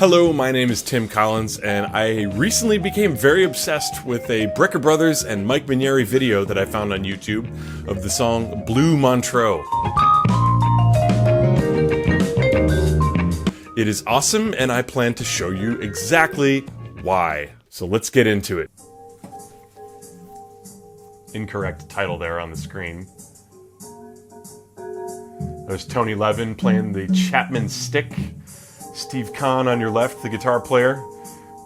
Hello, my name is Tim Collins, and I recently became very obsessed with a Brecker Brothers and Mike Manieri video that I found on YouTube of the song Blue Montreux. It is awesome, and I plan to show you exactly why. So let's get into it. Incorrect title there on the screen. There's Tony Levin playing the Chapman stick. Steve Kahn on your left, the guitar player.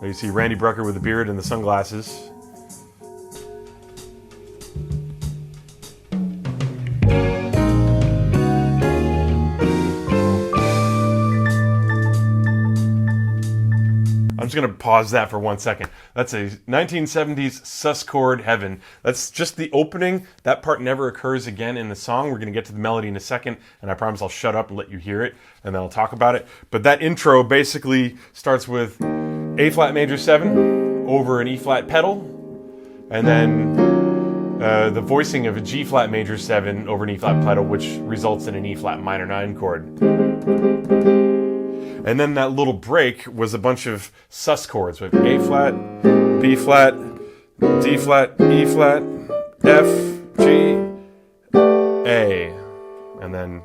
There you see Randy Brecker with the beard and the sunglasses. I'm just going to pause that for 1 second. That's a 1970s sus chord heaven. That's just the opening. That part never occurs again in the song. We're going to get to the melody in a second, and I promise I'll shut up and let you hear it, and then I'll talk about it. But that intro basically starts with A flat major 7 over an E flat pedal, and then the voicing of a G flat major 7 over an E flat pedal, which results in an E flat minor 9 chord. And then that little break was a bunch of sus chords with A flat, B flat, D flat, E flat, F, G, A. And then,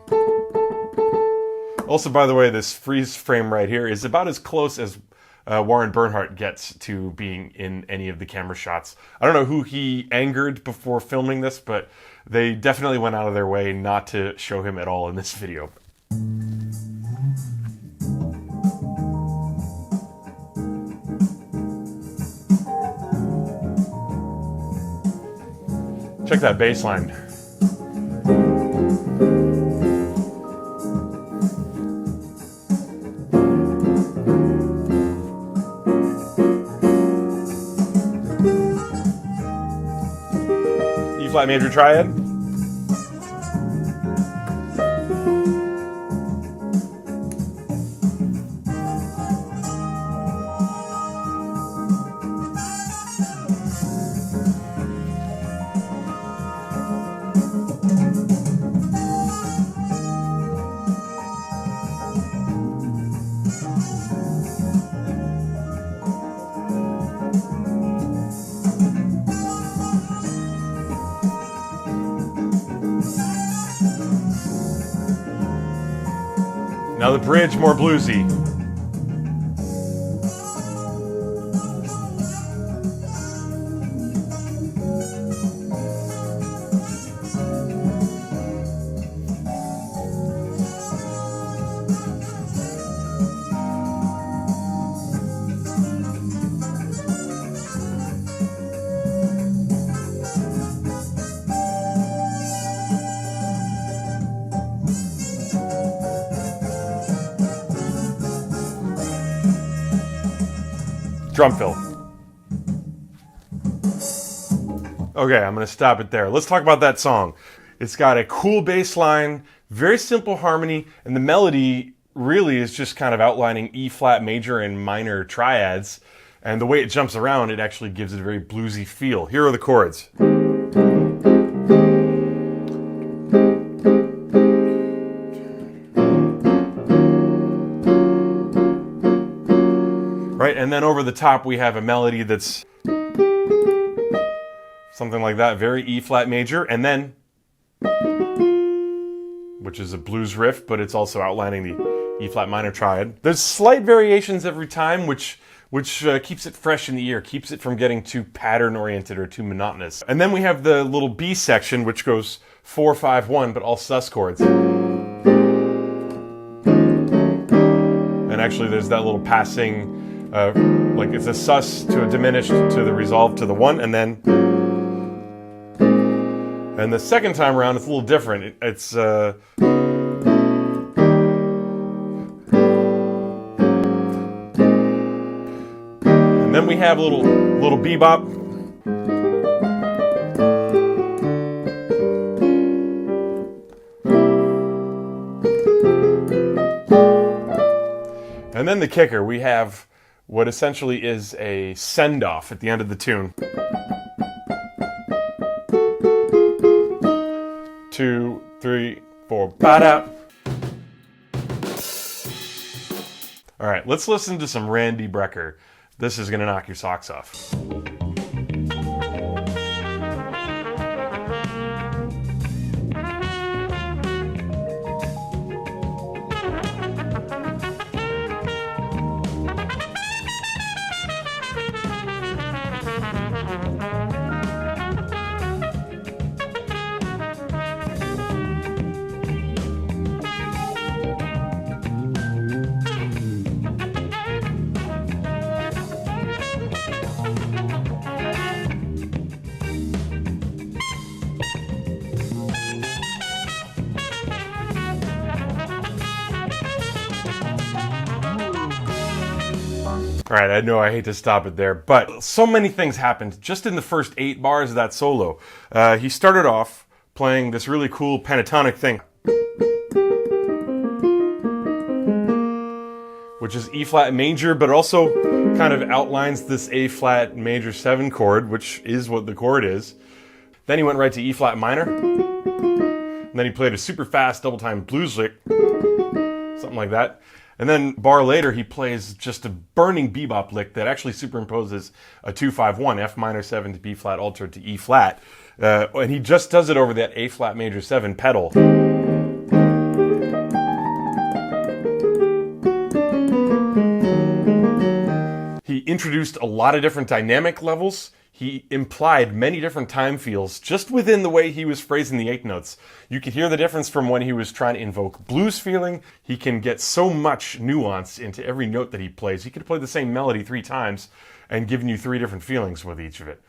also by the way, this freeze frame right here is about as close as Warren Bernhardt gets to being in any of the camera shots. I don't know who he angered before filming this, but they definitely went out of their way not to show him at all in this video. Check that bass line. E flat major triad. Now the bridge, more bluesy. Drum fill. Okay, I'm going to stop it there. Let's talk about that song. It's got a cool bass line, very simple harmony, and the melody really is just kind of outlining E flat major and minor triads. And the way it jumps around, it actually gives it a very bluesy feel. Here are the chords. Right, and then over the top we have a melody that's something like that, very E flat major, and then, which is a blues riff, but it's also outlining the E flat minor triad. There's slight variations every time, which keeps it fresh in the ear, keeps it from getting too pattern oriented or too monotonous. And then we have the little B section, which goes 4, 5, 1, but all sus chords. And actually there's that little passing, like it's a sus to a diminished to the resolved to the 1, and then the second time around it's a little different. It's and then we have a little bebop. And then the kicker, we have what essentially is a send-off at the end of the tune. 2, 3, 4, ba-da. All right, let's listen to some Randy Brecker. This is gonna knock your socks off. All right, I know I hate to stop it there, but so many things happened just in the first 8 bars of that solo. He started off playing this really cool pentatonic thing, which is E flat major, but also kind of outlines this A flat major 7 chord, which is what the chord is. Then he went right to E flat minor, and then he played a super fast double time blues lick, something like that. And then bar later, he plays just a burning bebop lick that actually superimposes a 2-5-1, F minor 7 to B flat altered to E flat. And he just does it over that A flat major 7 pedal. He introduced a lot of different dynamic levels. He implied many different time feels just within the way he was phrasing the 8 notes. You could hear the difference from when he was trying to invoke blues feeling. He can get so much nuance into every note that he plays. He could play the same melody 3 times and giving you 3 different feelings with each of it.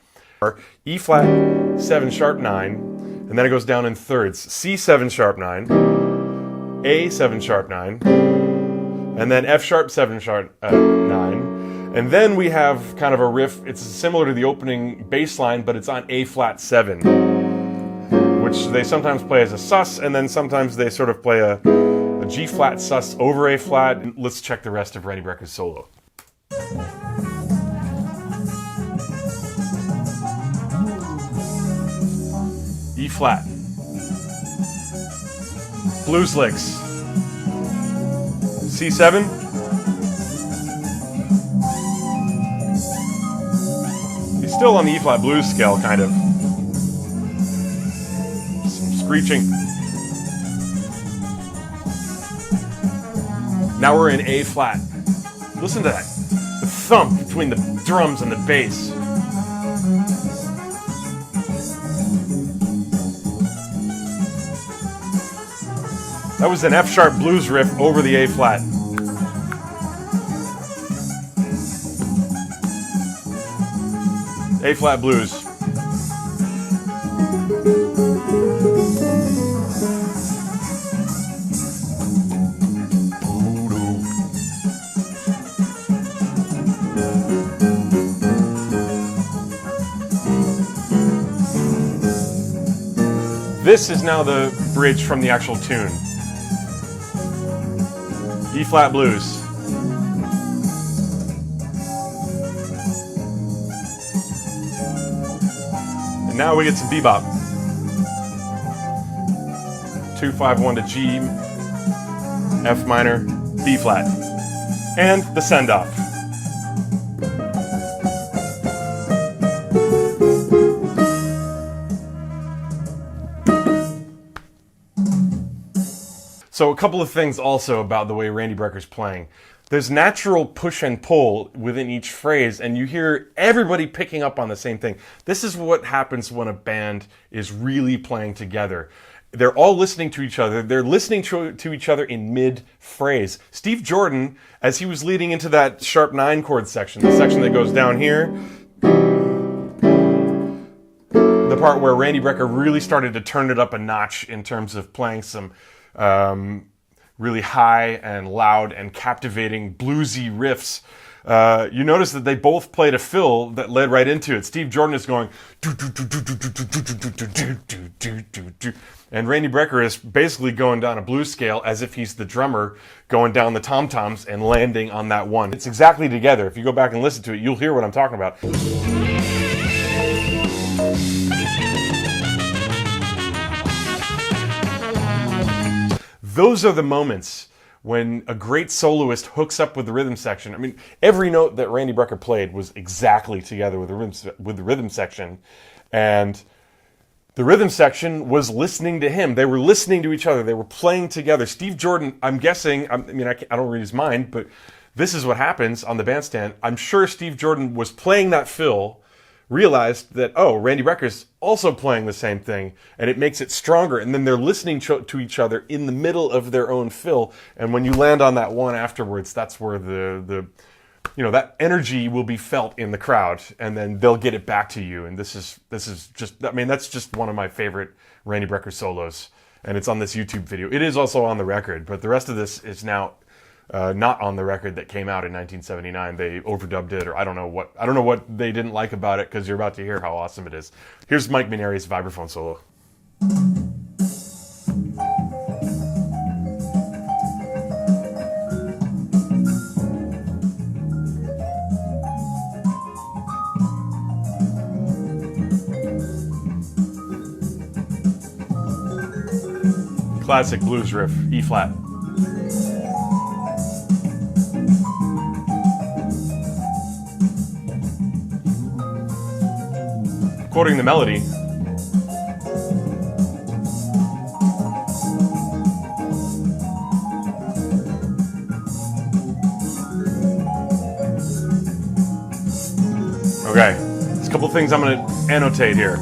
E flat 7 sharp 9, and then it goes down in thirds. C 7 sharp 9, A 7 sharp 9, and then F sharp 7 sharp 9. And then we have kind of a riff. It's similar to the opening bass line, but it's on A flat 7, which they sometimes play as a sus, and then sometimes they sort of play a G flat sus over A flat. Let's check the rest of Randy Brecker's solo. E flat, blues licks, C7. Still on the E flat blues scale, kind of. Some screeching. Now we're in A flat. Listen to that. The thump between the drums and the bass. That was an F sharp blues riff over the A flat. A flat blues. This is now the bridge from the actual tune. E flat blues. Now we get some bebop. 2-5-1 to G, F minor, B flat, and the send off. So a couple of things also about the way Randy Brecker's playing. There's natural push and pull within each phrase, and you hear everybody picking up on the same thing. This is what happens when a band is really playing together. They're all listening to each other. They're listening to each other in mid-phrase. Steve Jordan, as he was leading into that sharp 9 chord section, the section that goes down here, the part where Randy Brecker really started to turn it up a notch in terms of playing some really high and loud and captivating bluesy riffs. You notice that they both played a fill that led right into it. Steve Jordan is going, and Randy Brecker is basically going down a blues scale as if he's the drummer going down the tom-toms and landing on that one. It's exactly together. If you go back and listen to it, you'll hear what I'm talking about. Those are the moments when a great soloist hooks up with the rhythm section. I mean, every note that Randy Brecker played was exactly together with the rhythm section, and the rhythm section was listening to him. They were listening to each other. They were playing together. Steve Jordan, I'm guessing, I don't read his mind, but this is what happens on the bandstand. I'm sure Steve Jordan was playing that fill, realized that, oh, Randy Brecker's also playing the same thing, and it makes it stronger. And then they're listening to each other in the middle of their own fill. And when you land on that one afterwards, that's where the that energy will be felt in the crowd, and then they'll get it back to you. And this is just, I mean, that's just one of my favorite Randy Brecker solos, and it's on this YouTube video. It is also on the record, but the rest of this is now not on the record that came out in 1979. They overdubbed it, or I don't know what they didn't like about it, because you're about to hear how awesome it is. Here's Mike Mainieri's vibraphone solo. Classic blues riff, E flat. Quoting the melody. Okay, there's a couple things I'm going to annotate here.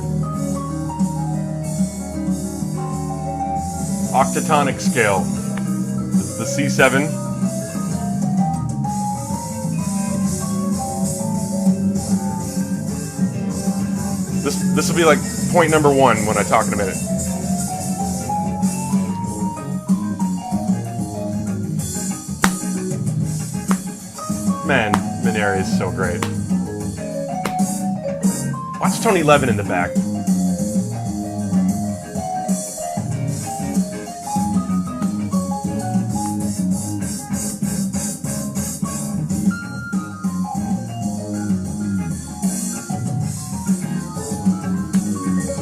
Octatonic scale. This is the C7. This will be like point number 1 when I talk in a minute. Man, Manieri is so great. Watch Tony Levin in the back.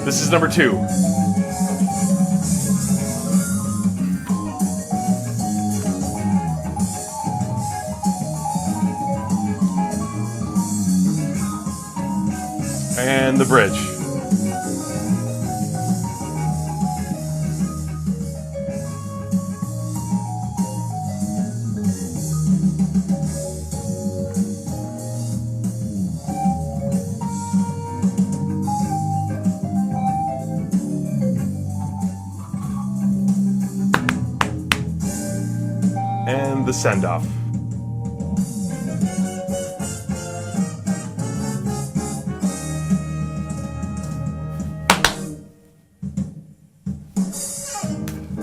This is number 2. And the bridge. And the send-off.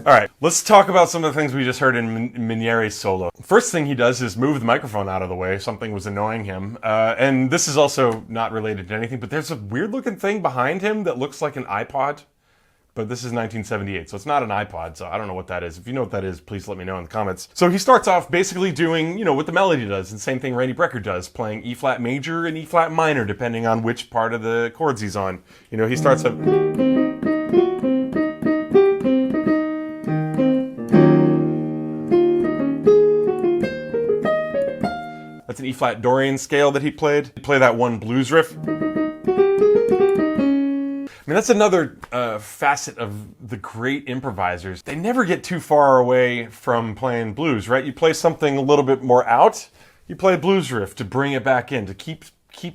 All right, let's talk about some of the things we just heard in Mainieri's solo. First thing he does is move the microphone out of the way. Something was annoying him. And this is also not related to anything, but there's a weird-looking thing behind him that looks like an iPod. But this is 1978, so it's not an iPod, so I don't know what that is. If you know what that is, please let me know in the comments. So he starts off basically doing, what the melody does, and same thing Randy Brecker does, playing E flat major and E flat minor, depending on which part of the chords he's on. He starts up. That's an E flat Dorian scale that he played. He played that one blues riff. I mean, that's another facet of the great improvisers. They never get too far away from playing blues, right? You play something a little bit more out, you play a blues riff to bring it back in, to keep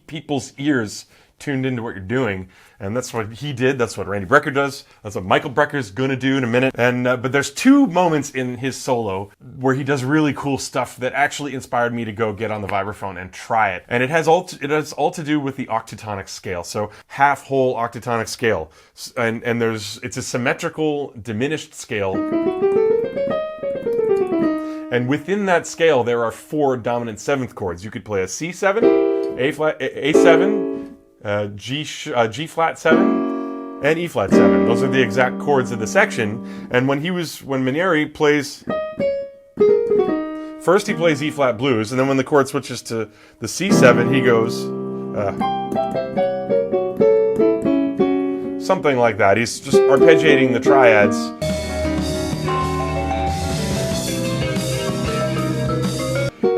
people's ears tuned into what you're doing. And that's what he did. That's what Randy Brecker does. That's what Michael Brecker's gonna do in a minute. And but there's 2 moments in his solo where he does really cool stuff that actually inspired me to go get on the vibraphone and try it. And it has all to do with the octatonic scale. So half whole octatonic scale. And it's a symmetrical diminished scale. And within that scale there are 4 dominant 7th chords. You could play a C7, A flat, A7, G flat 7 and E flat 7. Those are the exact chords of the section. And when Mainieri plays, first he plays E flat blues, and then when the chord switches to the C7, he goes something like that. He's just arpeggiating the triads.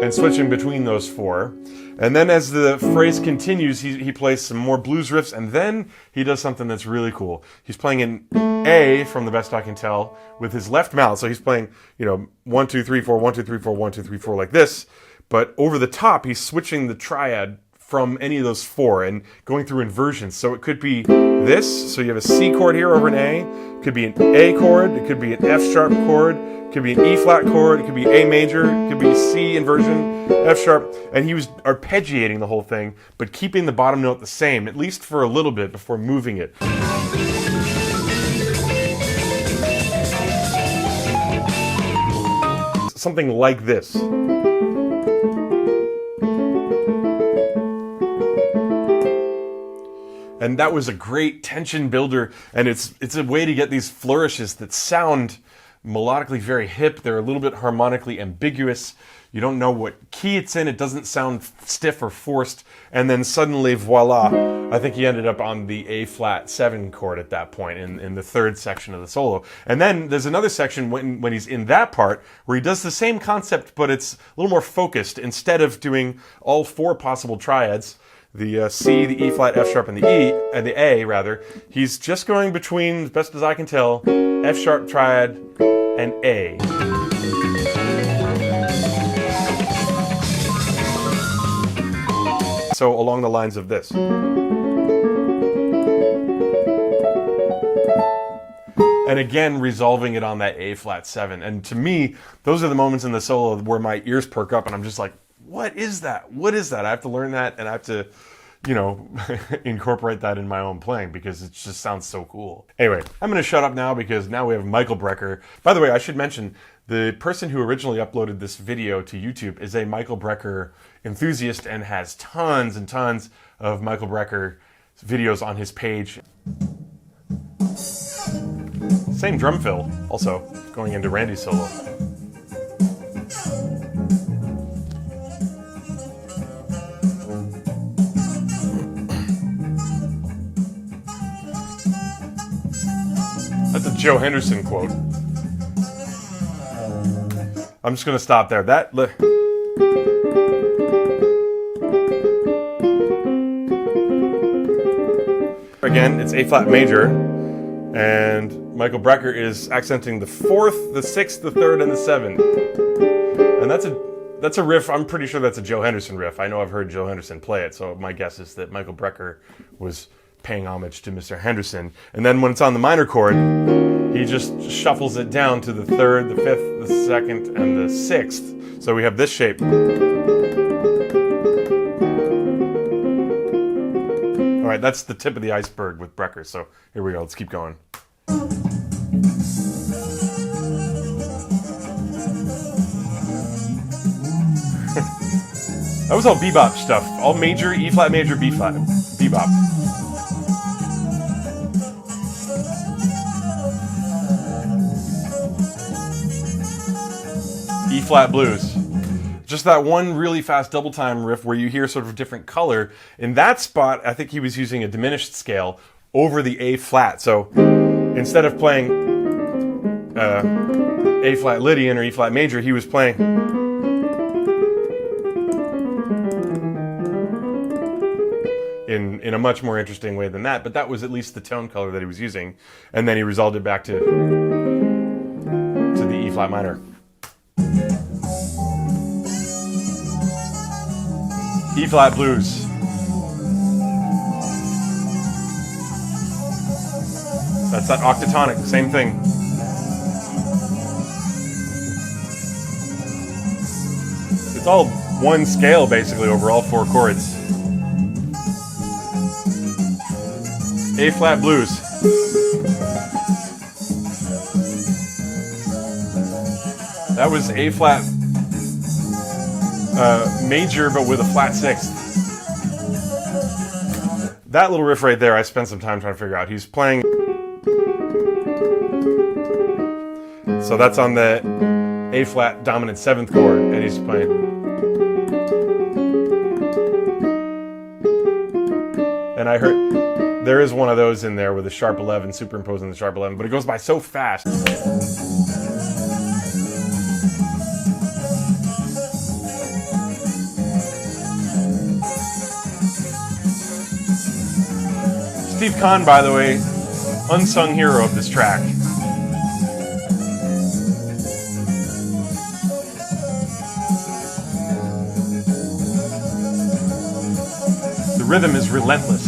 and switching between those 4. And then as the phrase continues, he plays some more blues riffs, and then he does something that's really cool. He's playing an A, from the best I can tell, with his left mouth. So he's playing, 1, 2, 3, 4, 1, 2, 3, 4, 1, 2, 3, 4, like this. But over the top, he's switching the triad from any of those 4 and going through inversions. So it could be this. So you have a C chord here over an A. It could be an A chord. It could be an F sharp chord. It could be an E flat chord. It could be A major. It could be C inversion, F sharp. And he was arpeggiating the whole thing, but keeping the bottom note the same, at least for a little bit before moving it. Something like this. And that was a great tension builder, and it's a way to get these flourishes that sound melodically very hip. They're a little bit harmonically ambiguous. You don't know what key it's in. It doesn't sound stiff or forced. And then suddenly, voila, I think he ended up on the A flat 7 chord at that point in the 3rd section of the solo. And then there's another section when he's in that part where he does the same concept, but it's a little more focused. Instead of doing all 4 possible triads, the C, the E flat, F sharp, and the E, and the A rather, he's just going between, as best as I can tell, F sharp triad and A. So along the lines of this. And again, resolving it on that A flat 7. And to me, those are the moments in the solo where my ears perk up and I'm just like, what is that? What is that? I have to learn that, and I have to, incorporate that in my own playing because it just sounds so cool. Anyway, I'm going to shut up now because now we have Michael Brecker. By the way, I should mention, the person who originally uploaded this video to YouTube is a Michael Brecker enthusiast and has tons and tons of Michael Brecker videos on his page. Same drum fill, also, going into Randy's solo. That's a Joe Henderson quote. I'm just going to stop there. Again, it's A flat major, and Michael Brecker is accenting the 4th, the 6th, the 3rd, and the 7th. And that's a riff. I'm pretty sure that's a Joe Henderson riff. I know I've heard Joe Henderson play it, so my guess is that Michael Brecker was paying homage to Mr. Henderson. And then when it's on the minor chord, he just shuffles it down to the 3rd, the 5th, the 2nd, and the 6th. So we have this shape. All right, that's the tip of the iceberg with Brecker. So here we go. Let's keep going. That was all bebop stuff. All major, E flat major, B flat, bebop. E flat blues. Just that one really fast double time riff where you hear sort of a different color. In that spot, I think he was using a diminished scale over the A flat. So instead of playing A flat Lydian or E flat major, he was playing in a much more interesting way than that. But that was at least the tone color that he was using. And then he resolved it back to the E flat minor. E flat blues. That's that octatonic, same thing. It's all one scale basically over all 4 chords. A flat blues. That was A flat major, but with a flat 6th. That little riff right there, I spent some time trying to figure out. He's playing. So that's on the A flat dominant 7th chord, and he's playing. And I heard there is one of those in there with a sharp 11 superimposing the sharp 11, but it goes by so fast. Steve Kahn, by the way, unsung hero of this track. The rhythm is relentless.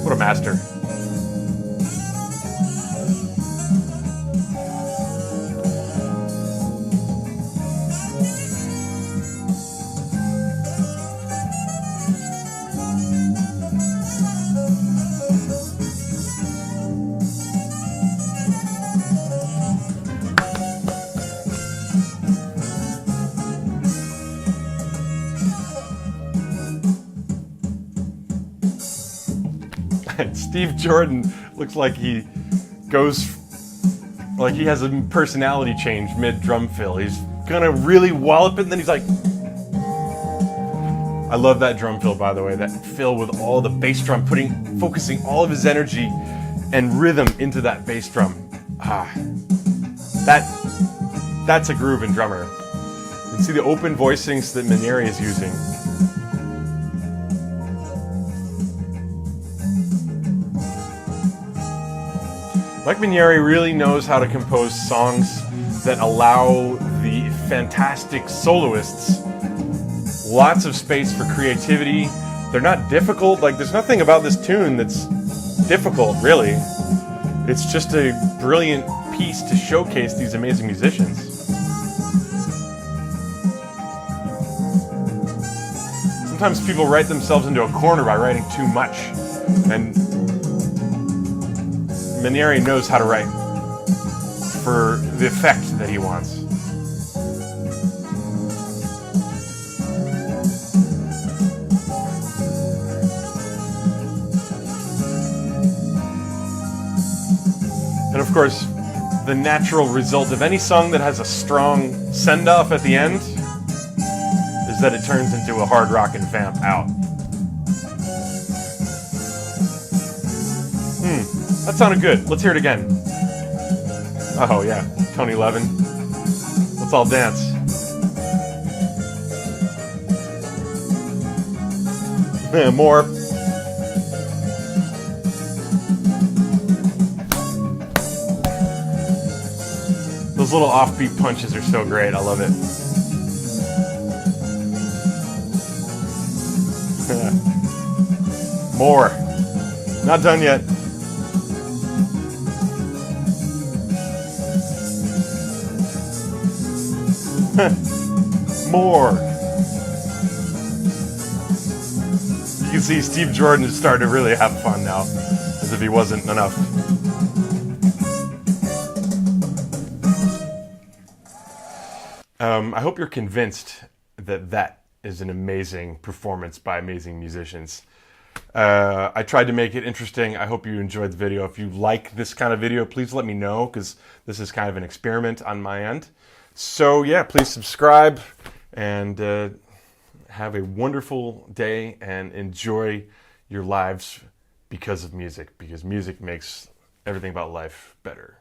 What a master. Steve Jordan looks like he goes, like he has a personality change mid-drum fill. He's gonna really wallop it, and then he's like... I love that drum fill, by the way. That fill with all the bass drum, focusing all of his energy and rhythm into that bass drum. That's a grooving drummer. You can see the open voicings that Manieri is using. Mike Mainieri really knows how to compose songs that allow the fantastic soloists lots of space for creativity. They're not difficult. Like, there's nothing about this tune that's difficult, really. It's just a brilliant piece to showcase these amazing musicians. Sometimes people write themselves into a corner by writing too much. And Manieri knows how to write for the effect that he wants. And of course, the natural result of any song that has a strong send-off at the end is that it turns into a hard rock and vamp out. That sounded good. Let's hear it again. Oh yeah, Tony Levin. Let's all dance. More. Those little offbeat punches are so great. I love it. More. Not done yet. More. You can see Steve Jordan is starting to really have fun now, as if he wasn't enough. I hope you're convinced that that is an amazing performance by amazing musicians. I tried to make it interesting. I hope you enjoyed the video. If you like this kind of video, please let me know, because this is kind of an experiment on my end. So yeah, please subscribe and have a wonderful day and enjoy your lives because of music, because music makes everything about life better.